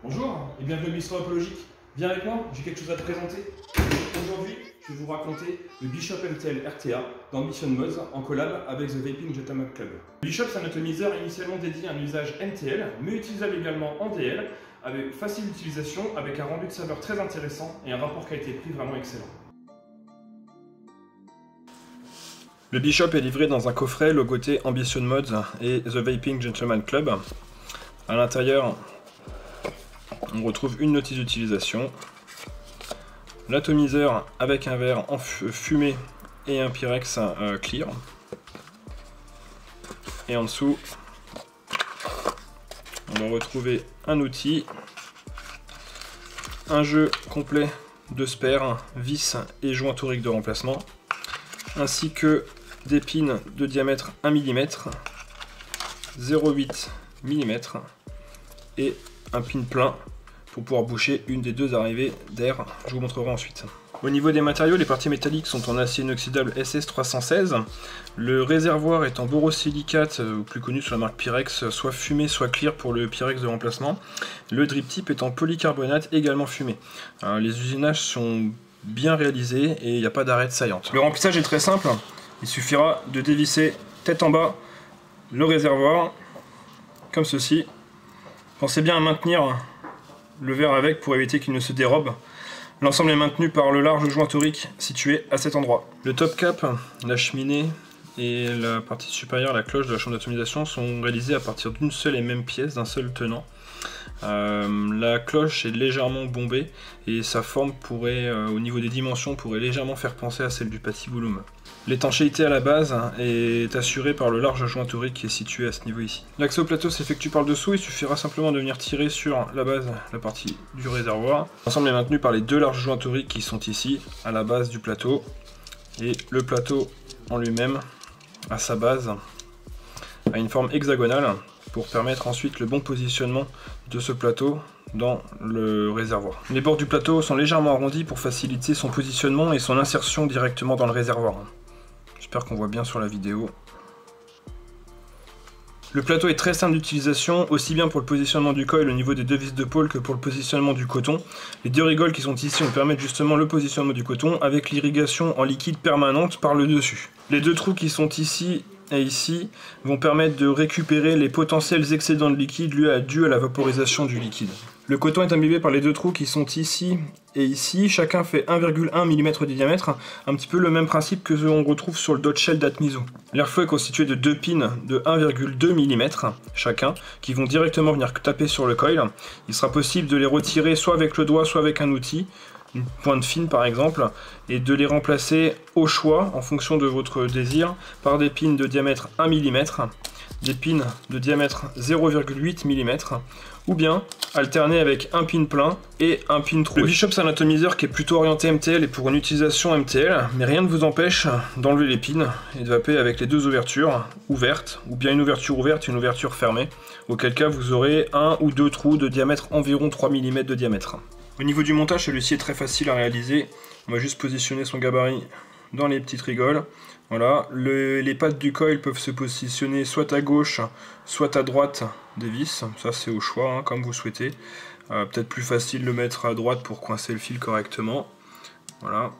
Bonjour et bienvenue à Bistro Apologique. Viens avec moi, j'ai quelque chose à te présenter. Aujourd'hui, je vais vous raconter le Bishop MTL RTA d'Ambition Mods en collab avec The Vaping Gentleman Club. Le Bishop, c'est un atomiseur initialement dédié à un usage MTL, mais utilisable également en DL, avec facile d'utilisation, avec un rendu de saveur très intéressant et un rapport qualité-prix vraiment excellent. Le Bishop est livré dans un coffret logoté Ambition Mods et The Vaping Gentleman Club. À l'intérieur, on retrouve une notice d'utilisation, l'atomiseur avec un verre en fumée et un Pyrex clear. Et en dessous, on va retrouver un outil, un jeu complet de spares, vis et joint torique de remplacement, ainsi que des pins de diamètre 1 mm, 0,8 mm et un pin plein pour pouvoir boucher une des deux arrivées d'air. Je vous montrerai ensuite. Au niveau des matériaux, les parties métalliques sont en acier inoxydable SS316. Le réservoir est en borosilicate, plus connu sous la marque Pyrex, soit fumé soit clear pour le Pyrex de remplacement. Le drip tip est en polycarbonate, également fumé. Les usinages sont bien réalisés et il n'y a pas d'arête saillante. Le remplissage est très simple. Il suffira de dévisser tête en bas le réservoir, comme ceci. Pensez bien à maintenir le verre avec pour éviter qu'il ne se dérobe. L'ensemble est maintenu par le large joint torique situé à cet endroit. Le top cap, la cheminée et la partie supérieure, la cloche de la chambre d'atomisation sont réalisés à partir d'une seule et même pièce, d'un seul tenant. La cloche est légèrement bombée et sa forme pourrait, au niveau des dimensions, pourrait légèrement faire penser à celle du patibulum. L'étanchéité à la base est assurée par le large joint torique qui est situé à ce niveau ici. L'accès au plateau s'effectue par le dessous, il suffira simplement de venir tirer sur la base, la partie du réservoir. L'ensemble est maintenu par les deux larges joints toriques qui sont ici, à la base du plateau. Et le plateau en lui-même, à sa base, a une forme hexagonale pour permettre ensuite le bon positionnement de ce plateau dans le réservoir. Les bords du plateau sont légèrement arrondis pour faciliter son positionnement et son insertion directement dans le réservoir. J'espère qu'on voit bien sur la vidéo. Le plateau est très simple d'utilisation, aussi bien pour le positionnement du coil au niveau des deux vis de pôle que pour le positionnement du coton. Les deux rigoles qui sont ici nous permettent justement le positionnement du coton avec l'irrigation en liquide permanente par le dessus. Les deux trous qui sont ici et ici vont permettre de récupérer les potentiels excédents de liquide dus à la vaporisation du liquide. Le coton est imbibé par les deux trous qui sont ici et ici, chacun fait 1,1 mm de diamètre, un petit peu le même principe que ce qu'on retrouve sur le dot shell d'Atmizo. L'airflow est constitué de deux pins de 1,2 mm chacun, qui vont directement venir taper sur le coil. Il sera possible de les retirer soit avec le doigt, soit avec un outil, une pointe fine par exemple, et de les remplacer au choix, en fonction de votre désir, par des pins de diamètre 1 mm, des pins de diamètre 0,8 mm, ou bien alterner avec un pin plein et un pin troué. Le Bishop, c'est un atomiseur qui est plutôt orienté MTL et pour une utilisation MTL, mais rien ne vous empêche d'enlever les pins et de vaper avec les deux ouvertures ouvertes, ou bien une ouverture ouverte et une ouverture fermée, auquel cas vous aurez un ou deux trous de diamètre environ 3 mm de diamètre. Au niveau du montage, celui-ci est très facile à réaliser. On va juste positionner son gabarit dans les petites rigoles. Voilà, les pattes du coil peuvent se positionner soit à gauche, soit à droite des vis. Ça c'est au choix, hein, comme vous souhaitez. Peut-être plus facile de le mettre à droite pour coincer le fil correctement. Voilà,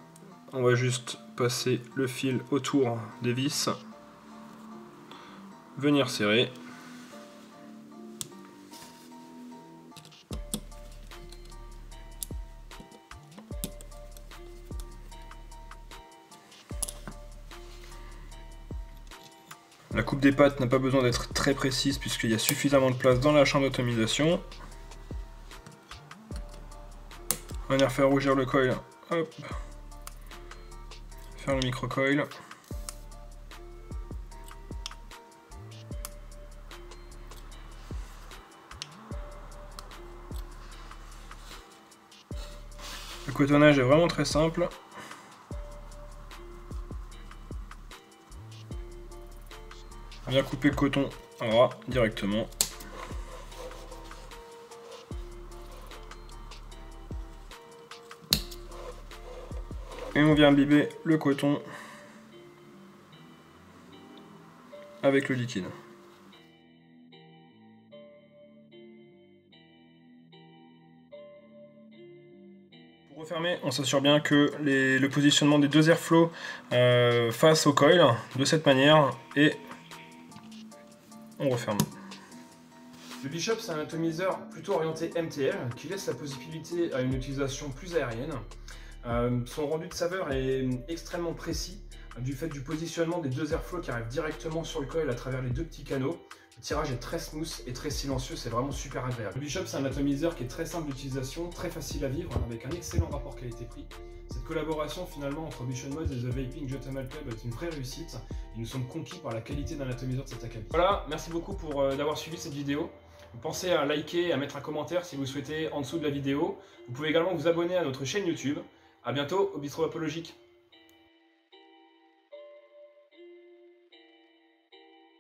on va juste passer le fil autour des vis. Venir serrer. La coupe des pattes n'a pas besoin d'être très précise puisqu'il y a suffisamment de place dans la chambre d'atomisation. Venir faire rougir le coil, hop. Faire le micro-coil. Le cotonnage est vraiment très simple. On vient couper le coton en ras directement. Et on vient imbiber le coton avec le liquide. Refermé, on s'assure bien que le positionnement des deux airflows face au coil de cette manière et on referme. Le Bishop, c'est un atomiseur plutôt orienté MTL qui laisse la possibilité à une utilisation plus aérienne. Son rendu de saveur est extrêmement précis du fait du positionnement des deux airflows qui arrivent directement sur le coil à travers les deux petits canaux. Le tirage est très smooth et très silencieux, c'est vraiment super agréable. Le Bishop, c'est un atomiseur qui est très simple d'utilisation, très facile à vivre, avec un excellent rapport qualité-prix. Cette collaboration finalement entre Ambition Mods et The Vaping Geothermal Club est une vraie réussite et nous sommes conquis par la qualité d'un atomiseur de cet acabit. Voilà, merci beaucoup d'avoir suivi cette vidéo. Pensez à liker et à mettre un commentaire si vous souhaitez en dessous de la vidéo. Vous pouvez également vous abonner à notre chaîne YouTube. A bientôt au Bistrot Vapologique.